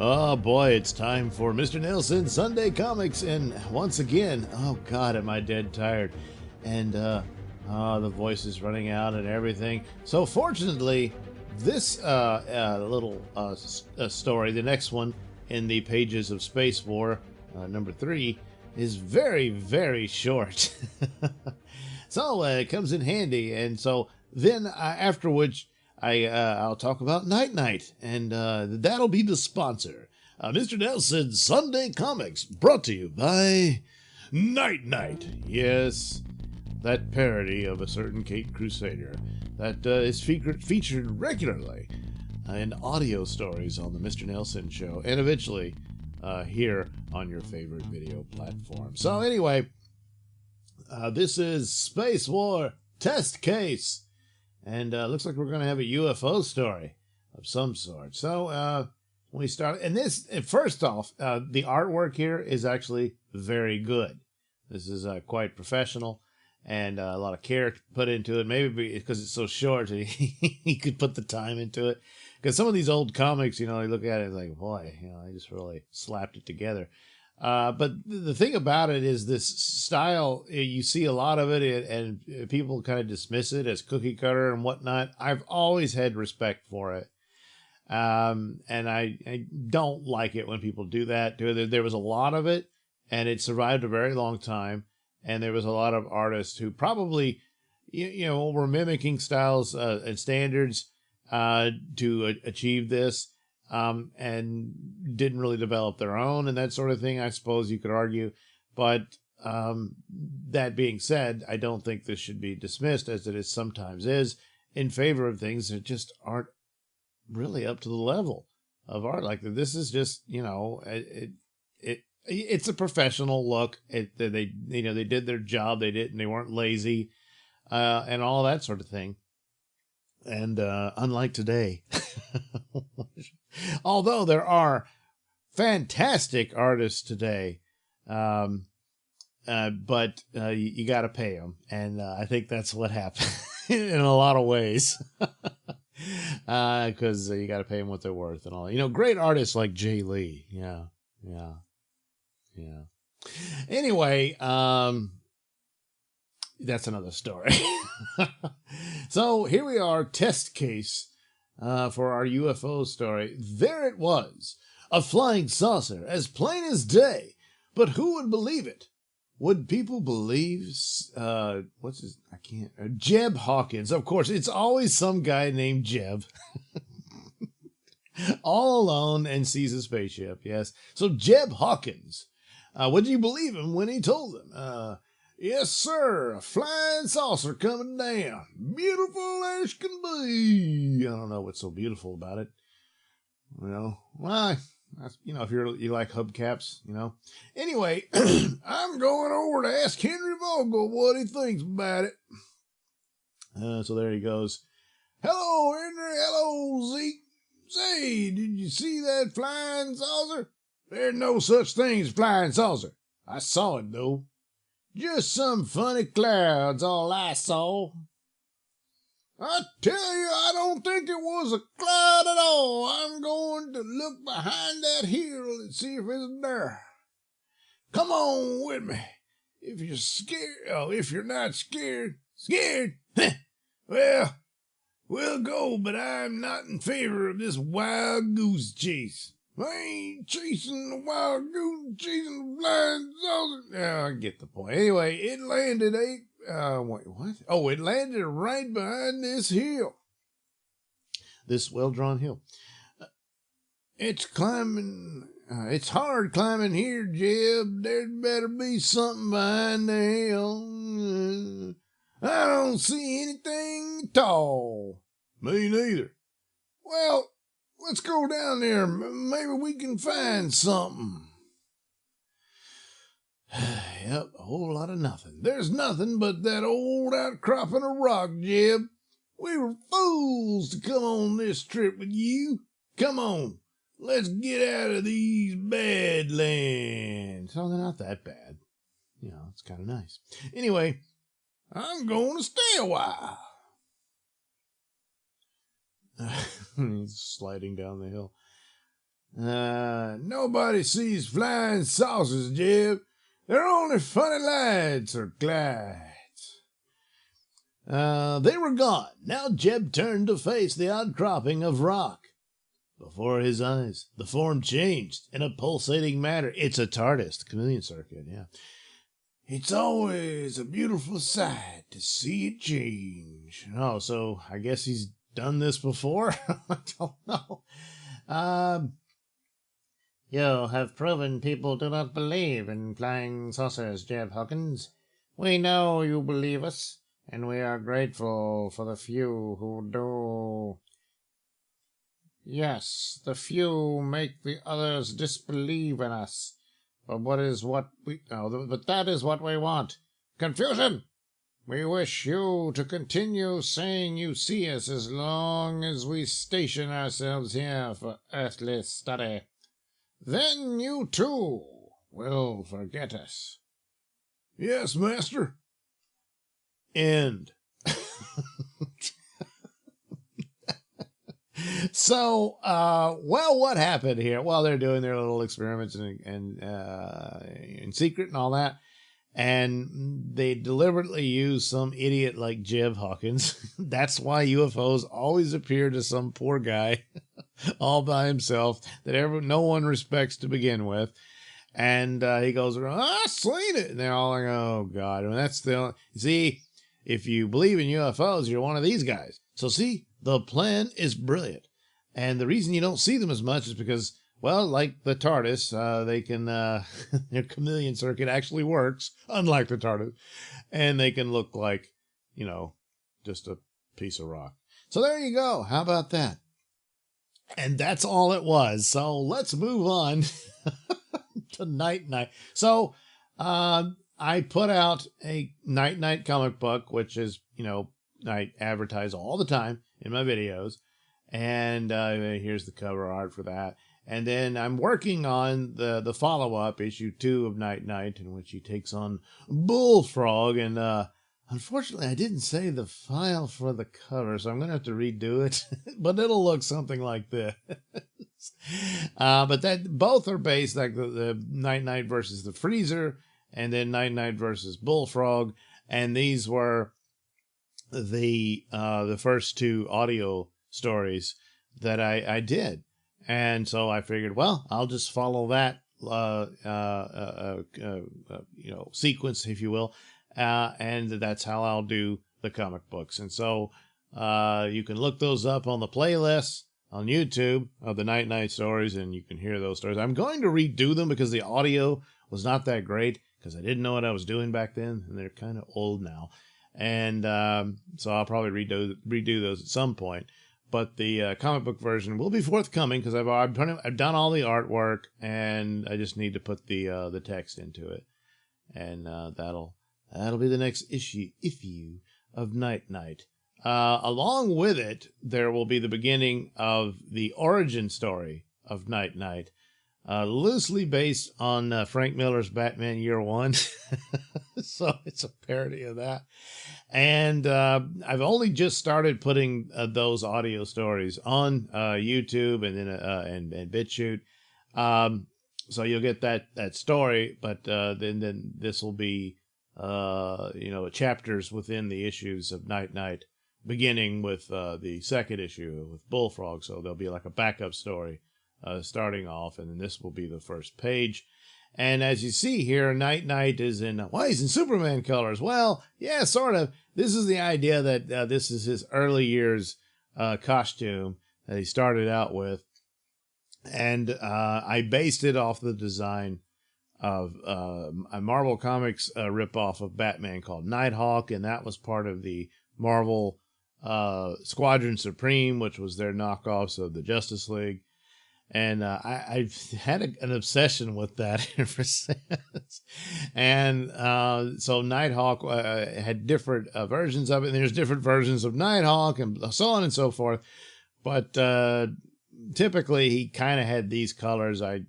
Oh boy, it's time for Mr. Nailsin Sunday Comics, and once again, oh god, am I dead tired, and the voice is running out and everything. So fortunately, this little story, the next one in the pages of Space War, number 3, is very, very short. So it comes in handy, and so then after which I'll talk about Night Night, and that'll be the sponsor. Mr. Nailsin Sunday Comics, brought to you by Night Night. Yes, that parody of a certain Kate Crusader that is featured regularly in audio stories on the Mr. Nailsin Show, and eventually here on your favorite video platform. So anyway, this is Space War Test Case. And looks like we're going to have a UFO story of some sort. So we start, and this, first off, the artwork here is actually very good. This is quite professional, and a lot of care put into it. Maybe because it's so short, he could put the time into it. Because some of these old comics, you know, you look at it like, boy, you know, they just really slapped it together. But the thing about it is this style, you see a lot of it, and people kind of dismiss it as cookie cutter and whatnot. I've always had respect for it. And I don't like it when people do that. There was a lot of it, and it survived a very long time. And there was a lot of artists who probably, you know, were mimicking styles and standards to achieve this. And didn't really develop their own and that sort of thing, I suppose you could argue. But that being said, I don't think this should be dismissed, as it is sometimes is, in favor of things that just aren't really up to the level of art. Like this is just, you know, it's a professional look. They did their job. They weren't lazy, and all that sort of thing. And unlike today, although there are fantastic artists today, but you got to pay them, and I think that's what happened in a lot of ways, because you got to pay them what they're worth and all. You know, great artists like Jay Lee, yeah. Anyway, that's another story. So here we are, test case for our UFO story. There it was, a flying saucer, as plain as day. But who would believe it? Would people believe, Jeb Hawkins. Of course, it's always some guy named Jeb. All alone and sees a spaceship, yes. So Jeb Hawkins, would you believe him when he told them? Yes, sir, a flying saucer coming down. Beautiful as can be. I don't know what's so beautiful about it. You know, well, you know, if you like hubcaps, you know. Anyway, I'm going over to ask Henry Vogel what he thinks about it. So there he goes. Hello, Henry. Hello, Zeke. Say, did you see that flying saucer? There's no such thing as flying saucer. I saw it, though. Just some funny clouds, all I saw. I tell you, I don't think it was a cloud at all. I'm going to look behind that hill and see if it's there. Come on with me. If you're scared, if you're not scared, well, we'll go, but I'm not in favor of this wild goose chase. I ain't chasing the wild goose, chasing the flying saucer. Yeah, I get the point. Anyway, it landed wait, what? Oh, it landed right behind this hill. This well-drawn hill. It's climbing. It's hard climbing here, Jeb. There'd better be something behind the hill. I don't see anything at all. Me neither. Well, let's go down there. Maybe we can find something. Yep, a whole lot of nothing. There's nothing but that old outcropping of rock, Jeb. We were fools to come on this trip with you. Come on, let's get out of these badlands. Oh, they're not that bad. You know, it's kind of nice. Anyway, I'm going to stay a while. He's sliding down the hill. Nobody sees flying saucers, Jeb. They're only funny lads or glides. They were gone. Now Jeb turned to face the outcropping of rock. Before his eyes, the form changed in a pulsating matter. It's a TARDIS, the chameleon circuit, yeah. It's always a beautiful sight to see it change. Oh, so I guess he's done this before? I don't know. You have proven people do not believe in flying saucers, Jeb Hawkins. We know you believe us, and we are grateful for the few who do. Yes, the few make the others disbelieve in us. But that is what we want. Confusion! We wish you to continue saying you see us as long as we station ourselves here for earthly study. Then you, too, will forget us. Yes, master. End. So, what happened here? Well, they're doing their little experiments and in secret and all that. And they deliberately use some idiot like Jeb Hawkins. That's why UFOs always appear to some poor guy all by himself that no one respects to begin with. And he goes around, I seen it. And they're all like, oh, God. And that's see, if you believe in UFOs, you're one of these guys. So see, the plan is brilliant. And the reason you don't see them as much is because, well, like the TARDIS, they can, their chameleon circuit actually works, unlike the TARDIS. And they can look like, just a piece of rock. So there you go. How about that? And that's all it was. So let's move on to Night Night. So I put out a Night Night comic book, which is, I advertise all the time in my videos. And here's the cover art for that. And then I'm working on the follow-up, issue 2 of Night Night, in which he takes on Bullfrog. And unfortunately, I didn't save the file for the cover, so I'm going to have to redo it. But it'll look something like this. But both are based, like the Night Night versus the Freezer, and then Night Night versus Bullfrog. And these were the first 2 audio stories that I did. And so I figured, well, I'll just follow that, sequence, if you will. And that's how I'll do the comic books. And so, you can look those up on the playlist on YouTube of the Night Night stories, and you can hear those stories. I'm going to redo them because the audio was not that great because I didn't know what I was doing back then, and they're kind of old now. And, so I'll probably redo those at some point. But the comic book version will be forthcoming because I've done all the artwork, and I just need to put the text into it, and that'll be the next issue of Night Night. Along with it, there will be the beginning of the origin story of Night Night, loosely based on Frank Miller's Batman Year One. So it's a parody of that. And I've only just started putting those audio stories on YouTube and then and BitChute. So you'll get that story, but then this will be chapters within the issues of Night Night, beginning with the second issue with Bullfrog. So there'll be like a backup story starting off, and then this will be the first page. And as you see here, Night Night is in, he's in Superman colors. Well, yeah, sort of. This is the idea that this is his early years costume that he started out with. And I based it off the design of a Marvel Comics ripoff of Batman called Nighthawk, and that was part of the Marvel Squadron Supreme, which was their knockoffs of the Justice League. And I've had an obsession with that ever since. And so Nighthawk had different versions of it. And there's different versions of Nighthawk and so on and so forth. But typically he kind of had these colors. I,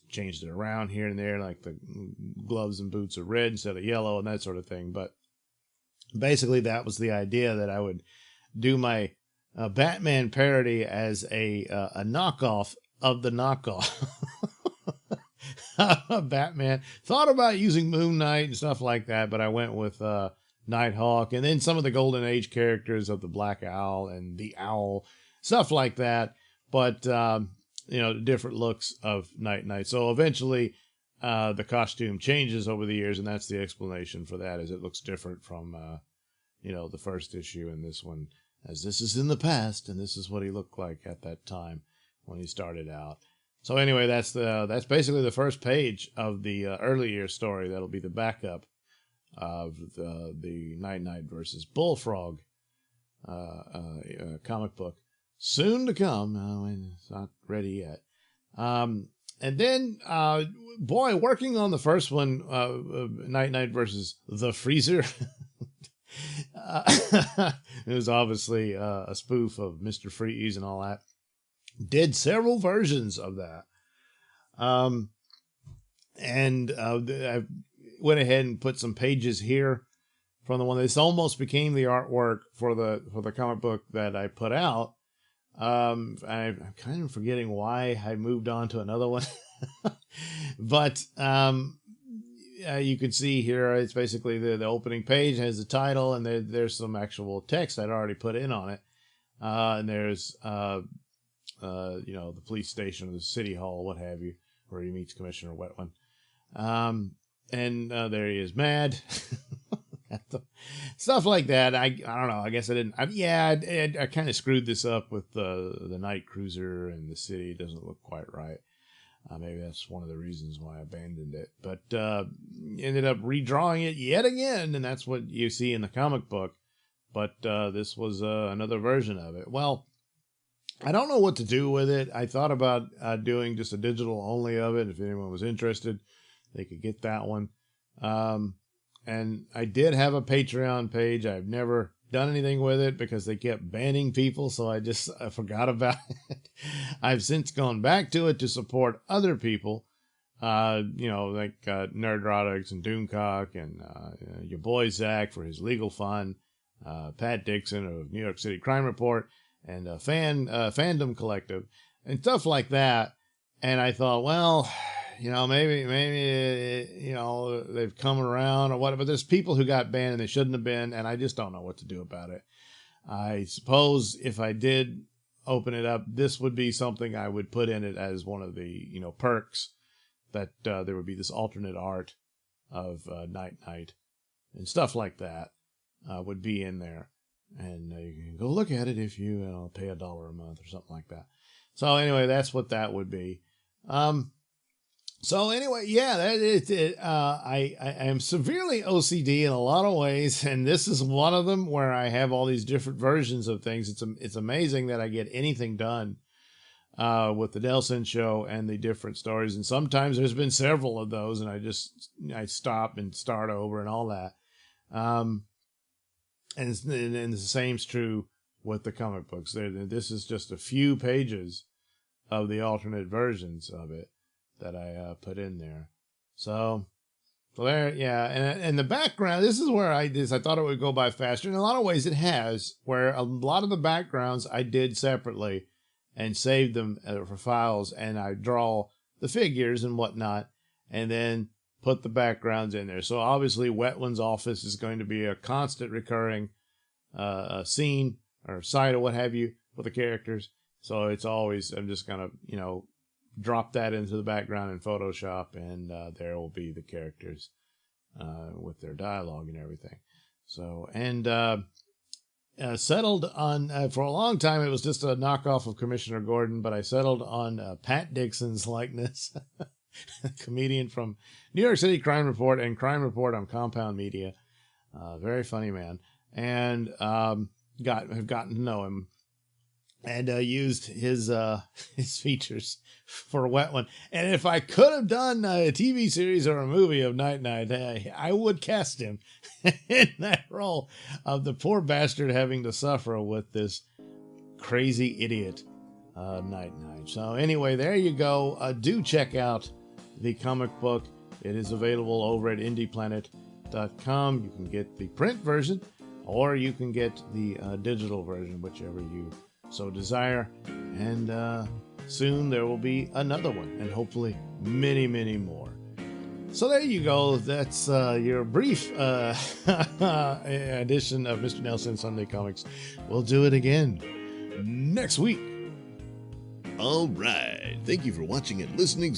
changed it around here and there, like the gloves and boots are red instead of yellow and that sort of thing. But basically that was the idea, that I would do my Batman parody as a knockoff of the knockoff. Batman. Thought about using Moon Knight and stuff like that, but I went with Nighthawk, and then some of the Golden Age characters of the Black Owl and the Owl, stuff like that. But different looks of Night Knight. So eventually, the costume changes over the years, and that's the explanation for that. Is it looks different from the first issue and this one, as this is in the past, and this is what he looked like at that time when he started out. So anyway, that's basically the first page of the early year story. That'll be the backup of the Night Knight versus Bullfrog comic book, soon to come. It's not ready yet. And then, working on the first one, Night Knight versus the Freezer. It was obviously a spoof of Mr. Freeze and all that. Did several versions of that. I went ahead and put some pages here from the one that's almost became the artwork for the comic book that I put out. I'm kind of forgetting why I moved on to another one. But you can see here, it's basically the opening page has the title, and there's some actual text I'd already put in on it. And there's the police station or the city hall, what have you, where he meets Commissioner Wetland. And there he is, mad. Stuff like that. I don't know. I guess I didn't. I kind of screwed this up with the night cruiser and the city. It doesn't look quite right. Maybe that's one of the reasons why I abandoned it. But ended up redrawing it yet again, and that's what you see in the comic book. But this was another version of it. Well, I don't know what to do with it. I thought about doing just a digital only of it. If anyone was interested, they could get that one. And I did have a Patreon page. I've never done anything with it because they kept banning people, so I forgot about it. I've since gone back to it to support other people, like Nerdrotics and Doomcock and your boy Zach for his legal fund, Pat Dixon of New York City Crime Report, and Fandom Collective, and stuff like that. And I thought, well, maybe they've come around or whatever. But there's people who got banned and they shouldn't have been, and I just don't know what to do about it. I suppose if I did open it up, this would be something I would put in it as one of the perks, that there would be this alternate art of Night Knight and stuff like that would be in there. And you can go look at it if you pay $1 a month or something like that. So anyway, that's what that would be. So anyway, yeah, that is it. I am severely OCD in a lot of ways, and this is one of them where I have all these different versions of things. It's amazing that I get anything done with the Nailsin Show and the different stories. And sometimes there's been several of those, and I stop and start over and all that. And the same's true with the comic books. This is just a few pages of the alternate versions of it that I put in there. So there, yeah. And the background, this is where I thought it would go by faster. In a lot of ways it has, where a lot of the backgrounds I did separately and saved them for files, and I draw the figures and whatnot, and then put the backgrounds in there. So obviously Wetland's office is going to be a constant recurring scene or site or what have you for the characters. So it's always, I'm just going to, drop that into the background in Photoshop, and there will be the characters with their dialogue and everything. So, and settled on, for a long time, it was just a knockoff of Commissioner Gordon, but I settled on Pat Dixon's likeness. Comedian from New York City Crime Report and Crime Report on Compound Media. Very funny man. And have gotten to know him, and used his features for Wetland. And if I could have done a TV series or a movie of Night Knight, I would cast him in that role of the poor bastard having to suffer with this crazy idiot Night Knight. So anyway, there you go. Do check out the comic book. It is available over at indieplanet.com. You can get the print version, or you can get the digital version, whichever you so desire. And soon there will be another one, and hopefully many, many more. So there you go. That's your brief edition of Mr. Nailsin Sunday Comics. We'll do it again next week. All right. Thank you for watching and listening.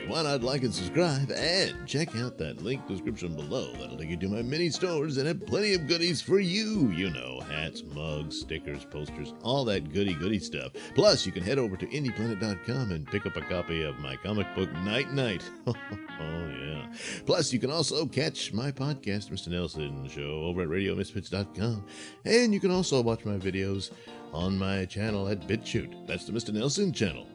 Why not like and subscribe, and check out that link description below. That'll take you to my mini stores that have plenty of goodies for you. You know, hats, mugs, stickers, posters, all that goody stuff. Plus, you can head over to indieplanet.com and pick up a copy of my comic book Night Night. Oh, yeah. Plus, you can also catch my podcast, Mr. Nailsin Show, over at RadioMisfits.com. And you can also watch my videos on my channel at BitChute. That's the Mr. Nailsin channel.